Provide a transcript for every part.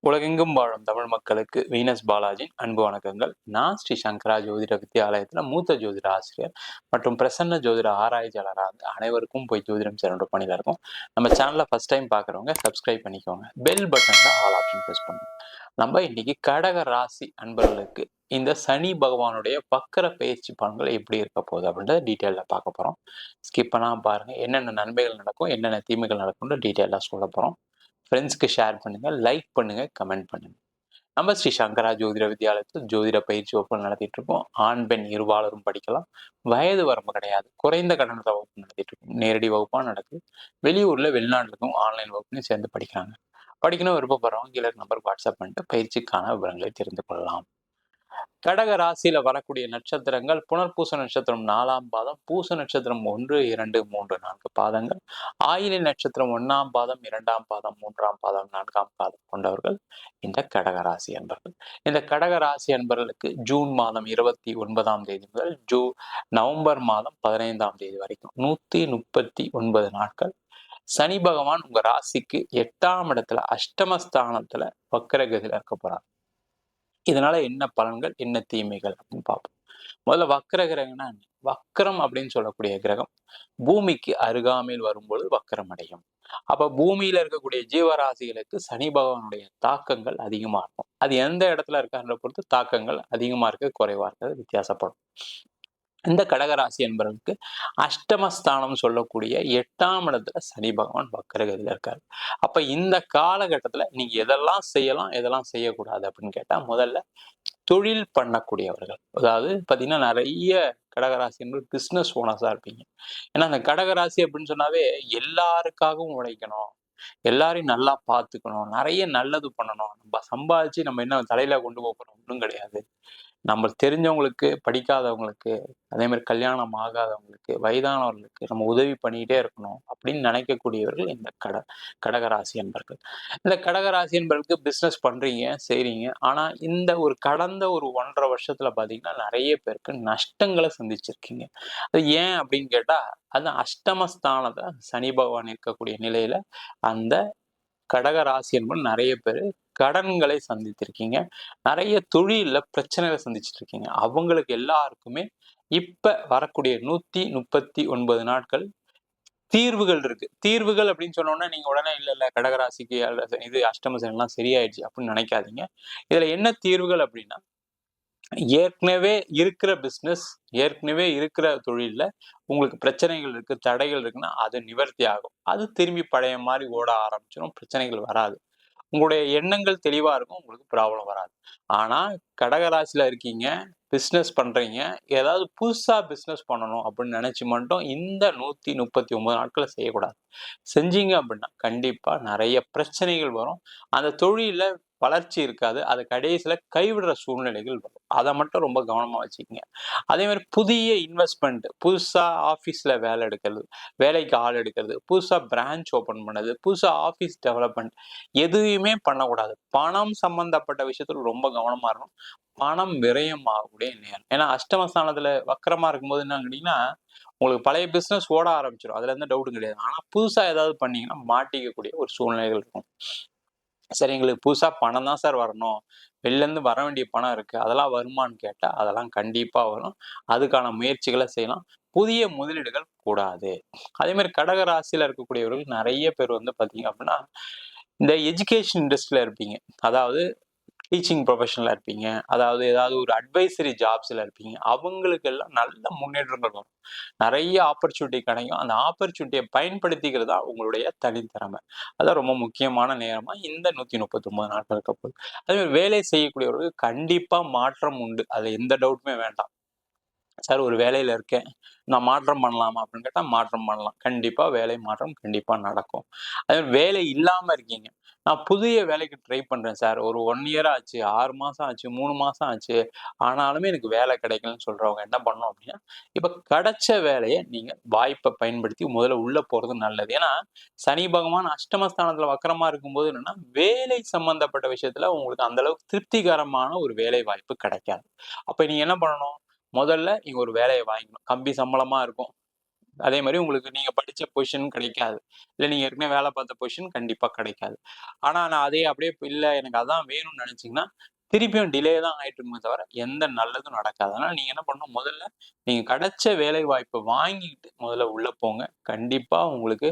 உலகெங்கும் வாழும் தமிழ் மக்களுக்கு வீனஸ் பாலாஜி அன்பு வணக்கங்கள். நான் ஸ்ரீ சங்கரா ஜோதிட வித்தியாலயத்துல மூத்த ஜோதிட ஆசிரியர் மற்றும் பிரசன்ன ஜோதிட ஆராய்ச்சியாளராக அனைவருக்கும் போய் ஜோதிடம் சேரன்ற பணியில இருக்கும். நம்ம சேனலை ஃபர்ஸ்ட் டைம் பாக்குறவங்க சப்ஸ்கிரைப் பண்ணிக்கோங்க. பெல் பட்டன்ல ஆல் ஆப்ஷன் ப்ரெஸ் பண்ணுங்க. நம்ம இன்னைக்கு கடக ராசி அன்பர்களுக்கு இந்த சனி பகவானுடைய வக்கர பயிற்சி பலன்கள் எப்படி இருக்க போகுது அப்படின்றத டீட்டெயில பார்க்க போறோம். ஸ்கிப் பண்ணாம பாருங்க. என்னென்ன நன்மைகள் நடக்கும், என்னென்ன தீமைகள் நடக்கும்னு டீட்டெயிலா சொல்ல போறோம். ஃப்ரெண்ட்ஸ்க்கு ஷேர் பண்ணுங்க, லைக் பண்ணுங்க, கமெண்ட் பண்ணுங்க. நம்ம ஸ்ரீ சங்கரா ஜோதிட வித்தியாலயத்தில் ஜோதிட பயிற்சி வகுப்பு நடத்திட்டு இருக்கோம். ஆண் பெண் இருபாலரும் படிக்கலாம். வயது வரம்பு கிடையாது. குறைந்த கட்டணத்தை வகுப்பு நடத்திட்டு இருக்கோம். நேரடி வகுப்பா நடக்குது. வெளியூர்ல வெளிநாட்டுக்கும் ஆன்லைன் வகுப்புலையும் சேர்ந்து படிக்கிறாங்க. படிக்கணும் விருப்பப்படுறவங்க கீழே நம்பருக்கு வாட்ஸ்அப் பண்ணிட்டு பயிற்சிக்கான விவரங்களை தெரிந்து கொள்ளலாம். கடக ராசியில வரக்கூடிய நட்சத்திரங்கள் புனர்பூச நட்சத்திரம் 4ஆம் பாதம், பூச நட்சத்திரம் 1, 2, 3, 4 பாதங்கள், ஆயிலை நட்சத்திரம் 1ஆம் பாதம், 2ஆம் பாதம், 3ஆம் பாதம், 4ஆம் பாதம் கொண்டவர்கள் இந்த கடக ராசி அன்பர்கள். இந்த கடக ராசி அன்பர்களுக்கு ஜூன் மாதம் 29ஆம் தேதி முதல் நவம்பர் மாதம் 15ஆம் தேதி வரைக்கும் 139 நாட்கள் சனி பகவான் உங்க ராசிக்கு 8ஆம் இடத்துல அஷ்டமஸ்தானத்துல வக்கரகதியில இருக்க போறார். இதனால என்ன பலன்கள், என்ன தீமைகள் அப்படின்னு பார்ப்போம். முதல்ல வக்கர கிரகம்னா வக்கரம் அப்படின்னு சொல்லக்கூடிய கிரகம் பூமிக்கு அருகாமையில் வரும்பொழுது வக்கரம் அடையும். அப்ப பூமியில இருக்கக்கூடிய ஜீவராசிகளுக்கு சனி பகவானுடைய தாக்கங்கள் அதிகமா இருக்கும். அது எந்த இடத்துல இருக்கான்ற பொறுத்து தாக்கங்கள் அதிகமா இருக்க குறைவா இருக்கிறது வித்தியாசப்படும். இந்த கடகராசி என்பவர்களுக்கு அஷ்டமஸ்தானம் சொல்லக்கூடிய 8ஆம் இடத்துல சனி பகவான் வக்கரகதியில இருக்காரு. அப்ப இந்த காலகட்டத்துல நீங்க எதெல்லாம் செய்யலாம், எதெல்லாம் செய்யக்கூடாது அப்படின்னு கேட்டா, முதல்ல தொழில் பண்ணக்கூடியவர்கள், அதாவது பாத்தீங்கன்னா நிறைய கடகராசி என்பது பிசினஸ் ஓனர்ஸா இருப்பீங்க. ஏன்னா அந்த கடகராசி அப்படின்னு சொன்னாவே எல்லாருக்காகவும் உழைக்கணும், எல்லாரையும் நல்லா பார்த்துக்கணும், நிறைய நல்லது பண்ணணும். நம்ம சம்பாதிச்சு நம்ம என்ன தலையில கொண்டு போறோம் ஒன்றும் கிடையாது. நம்ம தெரிஞ்சவங்களுக்கு, படிக்காதவங்களுக்கு, அதே மாதிரி கல்யாணம் ஆகாதவங்களுக்கு, வயதானவர்களுக்கு நம்ம உதவி பண்ணிக்கிட்டே இருக்கணும் அப்படின்னு நினைக்கக்கூடியவர்கள் இந்த கடகராசி என்பர்கள். இந்த கடகராசி என்பர்களுக்கு பிசினஸ் பண்றீங்க, செய்றீங்க. ஆனா இந்த கடந்த 1.5 வருஷத்துல பாத்தீங்கன்னா நிறைய பேருக்கு நஷ்டங்களை சந்திச்சிருக்கீங்க. அது ஏன் அப்படின்னு கேட்டா, அது அஷ்டமஸ்தானத்தை சனி பகவான் இருக்கக்கூடிய நிலையில அந்த கடகராசி என்பது நிறைய பேர் கடன்களை சந்தித்திருக்கீங்க. நிறைய தொழில பிரச்சனைகளை சந்திச்சுட்டு இருக்கீங்க. அவங்களுக்கு எல்லாருக்குமே இப்ப வரக்கூடிய 139 நாட்கள் தீர்வுகள் இருக்கு. தீர்வுகள் அப்படின்னு சொன்னோம்னா நீங்க உடனே இல்ல கடகராசிக்கு இது அஷ்டம சனி எல்லாம் சரியாயிடுச்சு அப்படின்னு நினைக்காதீங்க. இதுல என்ன தீர்வுகள் அப்படின்னா, ஏற்கனவே இருக்கிற பிசினஸ், ஏற்கனவே இருக்கிற தொழில்ல உங்களுக்கு பிரச்சனைகள் இருக்கு, தடைகள் இருக்குன்னா அது நிவர்த்தி ஆகும். அது திரும்பி பழைய மாதிரி ஓட ஆரம்பிச்சிடும். பிரச்சனைகள் வராது. உங்களுடைய எண்ணங்கள் தெளிவா இருக்கும், உங்களுக்கு ப்ராப்ளம் வராது. ஆனா கடகராசியில இருக்கீங்க, பிசினஸ் பண்றீங்க, ஏதாவது புதுசா பிசினஸ் பண்ணணும் அப்படின்னு நினைச்சு மட்டும் இந்த 139 நாட்களை செய்யக்கூடாது. செஞ்சீங்க அப்படின்னா கண்டிப்பா நிறைய பிரச்சனைகள் வரும். அந்த தொழில வளர்ச்சி இருக்காது. அதை கடைசியில கைவிடுற சூழ்நிலைகள் வரும். அதை மட்டும் ரொம்ப கவனமா வச்சுக்கோங்க. அதே மாதிரி புதிய இன்வெஸ்ட்மெண்ட், புதுசா ஆபீஸ்ல வேலை எடுக்கிறது, வேலைக்கு ஆள் எடுக்கிறது, புதுசா பிரான்ச் ஓபன் பண்ணது, புதுசா ஆபீஸ் டெவலப்மெண்ட் எதுவுமே பண்ணக்கூடாது. பணம் சம்பந்தப்பட்ட விஷயத்துல ரொம்ப கவனமா இருக்கணும். பணம் விரயம் ஆகக்கூடிய நேரம். ஏன்னா அஷ்டமஸ்தானத்துல வக்கரமா இருக்கும்போது என்ன கேட்டீங்கன்னா, உங்களுக்கு பழைய பிசினஸ் ஓட ஆரம்பிச்சிடும். அதுல எந்த டவுட்டும் கிடையாது. ஆனா புதுசா ஏதாவது பண்ணீங்கன்னா மாட்டிக்கக்கூடிய ஒரு சூழ்நிலைகள் இருக்கும். சரி, எங்களுக்கு புதுசா பணம் தான் சார் வரணும், வெளில இருந்து வர வேண்டிய பணம் இருக்கு, அதெல்லாம் வருமானு கேட்டா அதெல்லாம் கண்டிப்பா வரும். அதுக்கான முயற்சிகளை செய்யலாம். புதிய முதலீடுகள் கூடாது. அதே மாதிரி கடக ராசியில இருக்கக்கூடியவர்கள் நிறைய பேர் பாத்தீங்க அப்படின்னா இந்த எஜுகேஷன் இண்டஸ்ட்ரியில இருப்பீங்க. அதாவது டீச்சிங் ப்ரொஃபஷன்ல இருப்பீங்க, அதாவது ஏதாவது ஒரு அட்வைசரி ஜாப்ஸ்ல இருப்பீங்க. அவங்களுக்கு எல்லாம் நல்ல முன்னேற்றங்கள் வரும். நிறைய ஆப்பர்ச்சுனிட்டி கிடைக்கும். அந்த ஆப்பர்ச்சுனிட்டியை பயன்படுத்திக்கிறதா உங்களுடைய தனித்திறமை. அதான் ரொம்ப முக்கியமான நேரமா இந்த 139 நாட்கள் இருக்க போகுது. அதே மாதிரி வேலை செய்யக்கூடியவர்களுக்கு கண்டிப்பா மாற்றம் உண்டு. அது எந்த டவுட்டுமே வேண்டாம். சார் ஒரு வேலையில இருக்கேன், நான் மாற்றம் பண்ணலாமா அப்படின்னு கேட்டா மாற்றம் பண்ணலாம். கண்டிப்பா வேலை மாற்றம் கண்டிப்பா நடக்கும். அதே மாதிரி வேலை இல்லாம இருக்கீங்க, நான் புதிய வேலைக்கு ட்ரை பண்றேன் சார். ஒரு 1 இயர் ஆச்சு, 6 மாசம் ஆச்சு, 3 மாசம் ஆச்சு. ஆனாலுமே எனக்கு வேலை கிடைக்கலன்னு சொல்றவங்க என்ன பண்ணணும் அப்டின்னா, இப்ப கிடைச்ச வேலைய நீங்க வாய்ப்ப பயன்படுத்தி முதல்ல உள்ள போறது நல்லது. ஏன்னா, சனி பகவான் அஷ்டமஸ்தானத்துல வக்ரமா இருக்கும்போது என்னன்னா, வேலை சம்பந்தப்பட்ட விஷயத்துல உங்களுக்கு அந்த அளவுக்கு திருப்திகரமான ஒரு வேலை வாய்ப்பு கிடைக்காது. அப்ப நீங்க என்ன பண்ணணும்? முதல்ல நீங்க ஒரு வேலைய வாங்கிக்கணும். கம்பி சம்பளமா இருக்கும். அதே மாரி உங்களுக்கு நீங்க படிச்ச பொசிஷன் கிடைக்காது. இல்ல நீங்க ஏற்கனவே வேலை பார்த்த பொசிஷன் கண்டிப்பா கிடைக்காது. ஆனா நான் அதே அப்படியே இல்ல எனக்கு அதான் வேணும்னு நினைச்சீங்கன்னா, திருப்பியும் டிலே தான் ஆயிட்டு இருக்குமே தவிர, எந்த நல்லதும் நடக்காது. அதனால நீங்க என்ன பண்ணணும், முதல்ல நீங்க கிடைச்ச வேலை வாய்ப்ப வாங்கிட்டு முதல்ல உள்ள போங்க. கண்டிப்பா உங்களுக்கு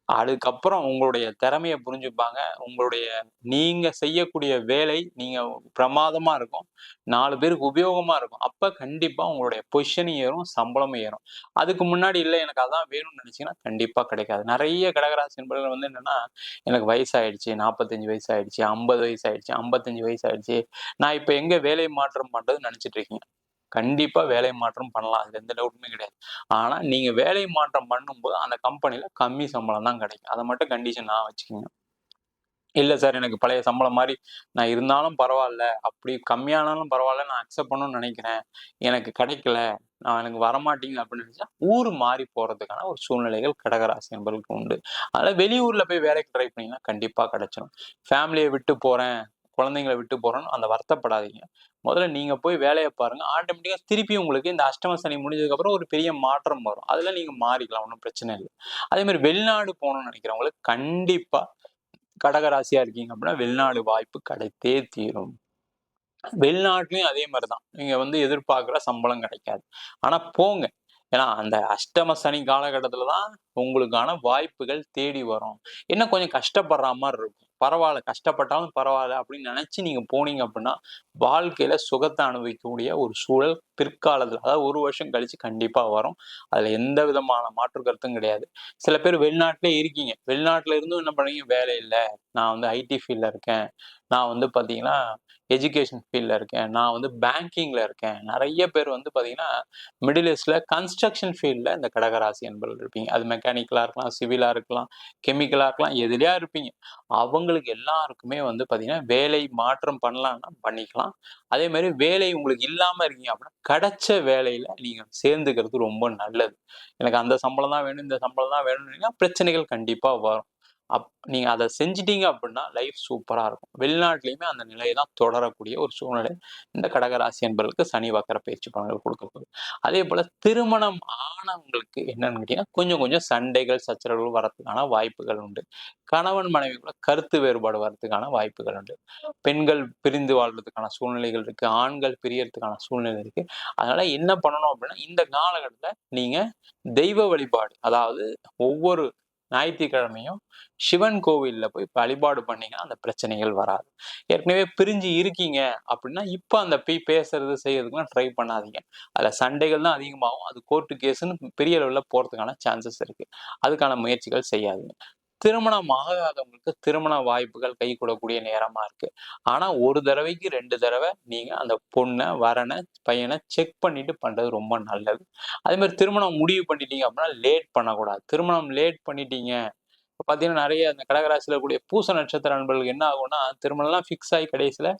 அதுக்கப்புறம் உங்களுடைய திறமைய புரிஞ்சுப்பாங்க. உங்களுடைய நீங்க செய்யக்கூடிய வேலை நீங்க பிரமாதமா இருக்கும். 4 பேருக்கு உபயோகமா இருக்கும். அப்ப கண்டிப்பா உங்களுடைய பொசிஷனும் ஏறும், சம்பளமும் ஏறும். அதுக்கு முன்னாடி இல்ல எனக்கு அதான் வேணும்னு நினைச்சீங்கன்னா, கண்டிப்பா கிடைக்காது. நெறைய கடகராசி நண்பர்கள் வந்து என்னன்னா, எனக்கு வயசாயிடுச்சு, 45 வயசு ஆயிடுச்சு, 50 வயசு ஆயிடுச்சு, 55 வயசு ஆயிடுச்சு. நான் இப்ப எங்க வேலை மாற்றம் பண்றதுன்னு நினைச்சுட்டு இருக்கீங்க. கண்டிப்பா வேலை மாற்றம் பண்ணலாம். அதுல எந்த டவுட்டுமே கிடையாது. ஆனா, நீங்க வேலை மாற்றம் பண்ணும்போது அந்த கம்பெனில கம்மி சம்பளம் தான் கிடைக்கும். அத மட்டும் கண்டிஷனா வச்சுக்கங்க. இல்ல சார் எனக்கு பழைய சம்பளம் மாரி நான் இருந்தாலும் பரவால்ல, அப்படி கம்மியானாலும் பரவால்ல, நான் அக்செப்ட் பண்ணணும்னு நெனைக்கிறேன். எனக்கு கிடைக்கல, எனக்கு வரமாட்டேங்குது அப்படின்னு நெனச்சா, ஊர் மாறி போறதுக்கான ஒரு சூழ்நிலைகள் கடகராசி என்பவர்களுக்கு உண்டு. அதனால வெளியூர்ல போய் வேலைக்கு ட்ரை பண்ணீங்கன்னா கண்டிப்பா கிடைச்சிரும். ஃபேமிலிய விட்டு போறேன், குழந்தைங்கள விட்டு போறேன்னு அந்த வருத்தப்படாதீங்க. முதல்ல நீங்க போய் வேலைய பாருங்க. ஆட்டோமேட்டிக்கா திருப்பி உங்களுக்கு இந்த அஷ்டம சனி முடிஞ்சதுக்கு அப்புறம் ஒரு பெரிய மாற்றம் வரும். அதுல நீங்க மாறிக்கலாம். ஒண்ணும் பிரச்சனை இல்ல. அதே மாரி வெளிநாடு போணும்னு நெனைக்கிறவங்களுக்கு கண்டிப்பா கடக ராசியா இருக்கீங்க அப்படின்னா, வெளிநாடு வாய்ப்பு கிடைத்தே தீரும். வெளிநாட்டிலயும் அதே மாரி தான். நீங்க வந்து எதிர்பார்க்கிற சம்பளம் கிடைக்காது. ஆனா போங்க. ஏன்னா, அந்த அஷ்டம சனி காலகட்டத்தில தான் உங்களுக்கான வாய்ப்புகள் தேடி வரும். என்ன கொஞ்சம் கஷ்டப்படுறா மாரி இருக்கும். பரவால்ல, கஷ்டப்பட்டாலும் பரவால்ல அப்படின்னு நெனச்சு நீங்க போனீங்க அப்படின்னா, வாழ்க்கையில சுகத்த அனுபவிக்கக்கூடிய ஒரு சூழல் பிற்காலத்தில அதாவது 1 வருஷம் கழிச்சு கண்டிப்பா வரும். அதுல எந்த விதமான மாற்று கருத்தும் கிடையாது. சில பேர் வெளிநாட்டிலேயே இருக்கீங்க. வெளிநாட்டில இருந்தும் என்ன பண்றீங்க, வேலை இல்ல. நான் வந்து ஐடி ஃபீல்ட்ல இருக்கேன். நான் வந்து பார்த்தீங்கன்னா எஜுகேஷன் ஃபீல்ட்ல இருக்கேன். நான் வந்து பேங்கிங்ல இருக்கேன். நெறைய பேர் வந்து பார்த்தீங்கன்னா, மிடில் ஈஸ்ட்ல கன்ஸ்ட்ரக்ஷன் ஃபீல்ட்ல இந்த கடகராசி அன்பர்கள் இருப்பீங்க. அது மெக்கானிக்கலா இருக்கலாம், சிவிலா இருக்கலாம், கெமிக்கலா இருக்கலாம், எதுலயா இருப்பீங்க. அவங்களுக்கு எல்லாருக்குமே வந்து பார்த்தீங்கன்னா, வேலை மாற்றம் பண்ணலான்னா பண்ணிக்கலாம். அதே மாரி வேலை உங்களுக்கு இல்லாம இருக்கீங்க அப்படின்னா, கிடைச்ச வேலையில நீங்க சேர்ந்துக்கிறது ரொம்ப நல்லது. எனக்கு அந்த சம்பளம் தான் வேணும், இந்த சம்பளம் தான் வேணும்னீங்கன்னா பிரச்சனைகள் கண்டிப்பா வரும். நீங்க அத செஞ்சுட்டீங்க அப்படின்னா, லைஃப் சூப்பரா இருக்கும். வெளிநாட்டிலயுமே அந்த நிலை தான் தொடரக்கூடிய ஒரு சூழ்நிலை இந்த கடகராசி என்பவர்களுக்கு சனி வக்கர பயிற்சி பலன்கள் குடுக்க போகுது. அதேபோல திருமணம் ஆனவங்களுக்கு என்னன்னு கேட்டீங்கன்னா, கொஞ்சம் கொஞ்சம் சண்டைகள், சச்சரவுகள் வரதுக்கான வாய்ப்புகள் உண்டு. கணவன் மனைவிக்குள்ள கருத்து வேறுபாடு வரதுக்கான வாய்ப்புகள் உண்டு. பெண்கள் பிரிந்து வாழ்றதுக்கான சூழ்நிலைகள் இருக்கு. ஆண்கள் பிரியறதுக்கான சூழ்நிலை இருக்கு. அதனால என்ன பண்ணணும் அப்படின்னா, இந்த காலகட்டத்துல நீங்க தெய்வ வழிபாடு அதாவது ஒவ்வொரு ஞாயிற்றுக்கிழமையும் சிவன் கோவில்ல போய் வழிபாடு பண்ணீங்கன்னா அந்த பிரச்சனைகள் வராது. ஏற்கனவே பிரிஞ்சு இருக்கீங்க அப்படின்னா, இப்ப அந்த போய் பேசுறது, செய்யறதுக்குலாம் ட்ரை பண்ணாதீங்க. அதுல சண்டைகள் தான் அதிகமாகும். அது கோர்ட்டு கேஸ்ன்னு பெரிய லெவல்ல போறதுக்கான சான்சஸ் இருக்கு. அதுக்கான முயற்சிகள் செய்யாதீங்க. திருமணம் ஆகாதவங்களுக்கு திருமண வாய்ப்புகள் கைகூடக்கூடிய நேரமா இருக்கு. ஆனா 1 தடவைக்கு 2 தடவ நீங்க அந்த பொண்ண, வரன, பையன செக் பண்ணிட்டு பண்றது ரொம்ப நல்லது. அதே மாரி திருமணம் முடிவு பண்ணிட்டீங்க அப்படின்னா, லேட் பண்ணக்கூடாது. திருமணம் லேட் பண்ணிட்டீங்க இப்ப பார்த்தீங்கன்னா, நெறைய இந்த கடகராசியில இருக்கக்கூடிய பூச நட்சத்திர நண்பர்களுக்கு என்ன ஆகும்னா, திருமணம்லாம் ஃபிக்ஸ் ஆயி கடைசியில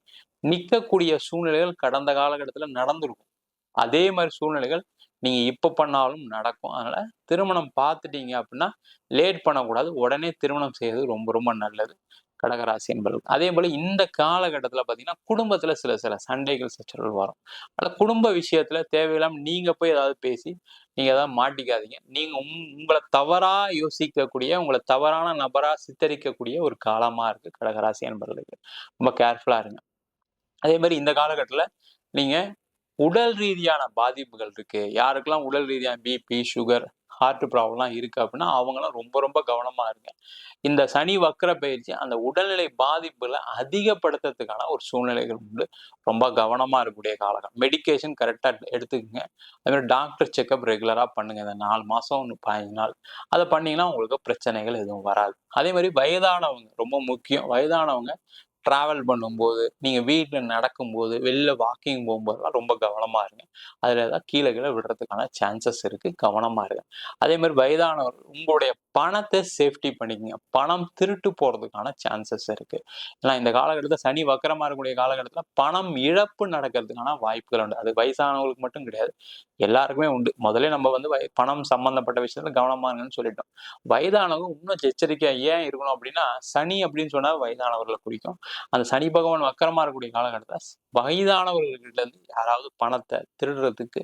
நிக்கக்கூடிய சூழ்நிலைகள் கடந்த காலகட்டத்தில நடந்திருக்கும். அதே மாரி சூழ்நிலைகள் நீங்க இப்ப பண்ணாலும் நடக்கும். அதனால திருமணம் பார்த்துட்டீங்க அப்டின்னா, லேட் பண்ணக்கூடாது. உடனே திருமணம் செய்றது ரொம்ப ரொம்ப நல்லது. கடகராசி என்பவர்களுக்கு. அதேபோல இந்த காலகட்டத்தில பார்த்தீங்கன்னா, குடும்பத்தில சில சில சண்டைகள், சச்சரவுகள் வரும். அதனால குடும்ப விஷயத்தில தேவையில்லாம நீங்க போய் ஏதாவது பேசி, நீங்க ஏதாவது மாட்டிக்காதீங்க. நீங்க உங்கள தவறா யோசிக்கக்கூடிய, உங்கள தவறான நபரா சித்தரிக்கக்கூடிய ஒரு காலமா இருக்கு கடகராசி அன்பர்களுக்கு. ரொம்ப கேர்ஃபுல்லா இருங்க. அதே மாரி இந்த காலகட்டத்தில நீங்க உடல் ரீதியான பாதிப்புகள் இருக்கு. யாருக்கெல்லாம் உடல் ரீதியா பிபி, சுகர், ஹார்ட் ப்ராப்ளம்லாம் இருக்கு அப்டின்னா, அவங்கலாம் ரொம்ப ரொம்ப கவனமா இருங்க. இந்த சனி வக்ர பயிற்சி அந்த உடல்நிலை பாதிப்புகள அதிகப்படுத்துறதுக்கான ஒரு சூழ்நிலைகள் உண்டு. ரொம்ப கவனமா இருக்கக்கூடிய காலகம். மெடிகேஷன் கரெக்ட்டா எடுத்துக்கங்க. அது மாரி டாக்டர் செக்கப் ரெகுலரா பண்ணுங்க. இந்த 4 மாசம் 15 நாள். அத பண்ணீங்கன்னா உங்களுக்கு பிரச்சனைகள் எதுவும் வராது. அதே மாரி வயதானவங்க ரொம்ப முக்கியம். வயதானவங்க டிராவல் பண்ணும்போது, நீங்க வீட்ல நடக்கும்போது, வெளில வாக்கிங் போம்போதெல்லாம் ரொம்ப கவனமா இருங்க. அதுல ஏதாவது கீழ கீழ விழுறதுக்கான சான்சஸ் இருக்கு. கவனமா இருங்க. அதே மாரி வயதானவர்கள் உங்களுடைய பணத்தை சேஃப்டி பண்ணிக்கங்க. பணம் திருட்டு போறதுக்கான சான்சஸ் இருக்கு. ஏன்னா இந்த காலகட்டத்துல சனி வக்கரமா இருக்கக்கூடிய காலகட்டத்துல பணம் இழப்பு நடக்கிறதுக்கான வாய்ப்புகள் உண்டு. அது வயசானவங்களுக்கு மட்டும் கிடையாது. எல்லாருக்குமே உண்டு. முதல்ல நம்ம வந்து பணம் சம்பந்தப்பட்ட விஷயத்துல கவனமா இருங்கன்னு சொல்லிட்டோம். வயதானவங்க இன்னும் எச்சரிக்கையா ஏன் இருக்கணும் அப்படின்னா, சனி அப்படின்னு சொன்னா வயதானவர்களை குறிக்கும். அந்த சனி பகவான் வக்கரமா இருக்கக்கூடிய காலகட்டத்துல வயதானவர்கள்கிட்ட இருந்து யாராவது பணத்தை திருடுறதுக்கு,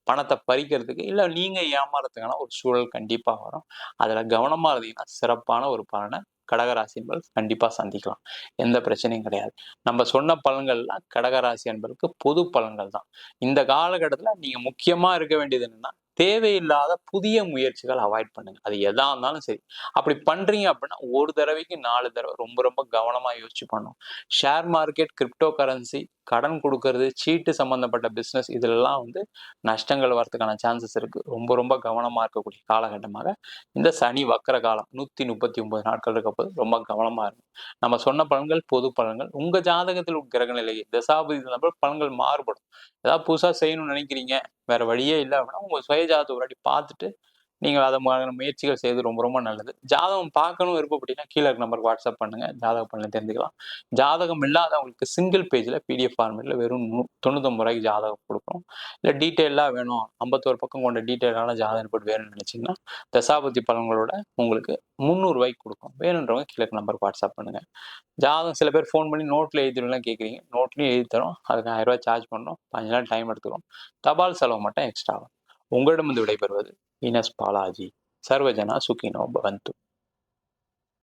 பணத்தை பறிக்கிறதுக்கு, இல்ல நீங்க ஏமாறதுக்கான ஒரு சூழல் கண்டிப்பா வரும். அதுல கவனமா இருந்தீங்கன்னா சிறப்பான ஒரு பலனை கடகராசி என்பது கண்டிப்பா சந்திக்கலாம். எந்த பிரச்சனையும் கிடையாது. நம்ம சொன்ன பலன்கள்லாம் கடகராசி என்பதற்கு பொது பலன்கள் தான். இந்த காலகட்டத்துல நீங்க முக்கியமா இருக்க வேண்டியது என்னன்னா, தேவையில்லாத புதிய முயற்சிகள் அவாய்ட் பண்ணுங்க. அது எதா இருந்தாலும் சரி. அப்படி பண்றீங்க அப்படின்னா, ஒரு தடவைக்கு 4 தடவை ரொம்ப ரொம்ப கவனமா யோசிச்சு பண்ணணும். ஷேர் மார்க்கெட், கிரிப்டோ கரன்சி, கடன் குடுக்கறது, சீட்டு சம்பந்தப்பட்ட பிசினஸ் இதுலலாம் வந்து நஷ்டங்கள் வரதுக்கான சான்சஸ் இருக்கு. ரொம்ப ரொம்ப கவனமா இருக்கக்கூடிய காலகட்டமாக இந்த சனி வக்கர காலம் 139 நாட்கள் இருக்கப்போது ரொம்ப கவனமா இருக்கும். நம்ம சொன்ன பலன்கள் பொது பலன்கள். உங்க ஜாதகத்தில் கிரகநிலை தசாபுதி பலன்கள் மாறுபடும். ஏதாவது புதுசா செய்யணும்னு நினைக்கிறீங்க, வேற வழியே இல்லை அப்படின்னா உங்க சுய ஜாதகத்தை ஒரு வாட்டி பார்த்துட்டு நீங்க அதை முயற்சிகள் செய்வது ரொம்ப ரொம்ப நல்லது. ஜாதகம் பார்க்கணும் விருப்பப்பட்டீங்கன்னா கீழே இருக்க நம்பருக்கு வாட்ஸ்அப் பண்ணுங்க. ஜாதக பலனை தெரிஞ்சுக்கலாம். ஜாதகம் இல்லாதவங்களுக்கு சிங்கிள் பேஜ்ல பிடிஎஃப் ஃபார்மேட்ல வெறும் 99 ரூபாய்க்கு ஜாதகம் கொடுக்குறோம். இல்லை டீட்டெயிலாக வேணும் 51 பக்கம் கொண்ட டீட்டெயிலான ஜாதகம் ரிப்போர்ட் வேணும்னு நினைச்சீங்கன்னா தசாபதி பலன்களோட உங்களுக்கு 300 ரூபாய்க்கு கொடுக்கும். வேணுன்றவங்க கீழே இருக்க நம்பருக்கு வாட்ஸ்அப் பண்ணுங்க. ஜாதகம் சில பேர் ஃபோன் பண்ணி நோட்ல எழுதிடலாம் கேட்குறீங்க. நோட்லையும் எழுதி தரோம். அதுக்கு 1000 ரூபாய் சார்ஜ் பண்ணோம். 15 நாள் டைம் எடுத்துக்கிறோம். தபால் செலவு மட்டும் எக்ஸ்ட்ரா ஆகும். உங்களிடமிருந்து விடைபெறுவது வீனஸ் பாலாஜி. சர்வஜனா சுகினோ பவந்து.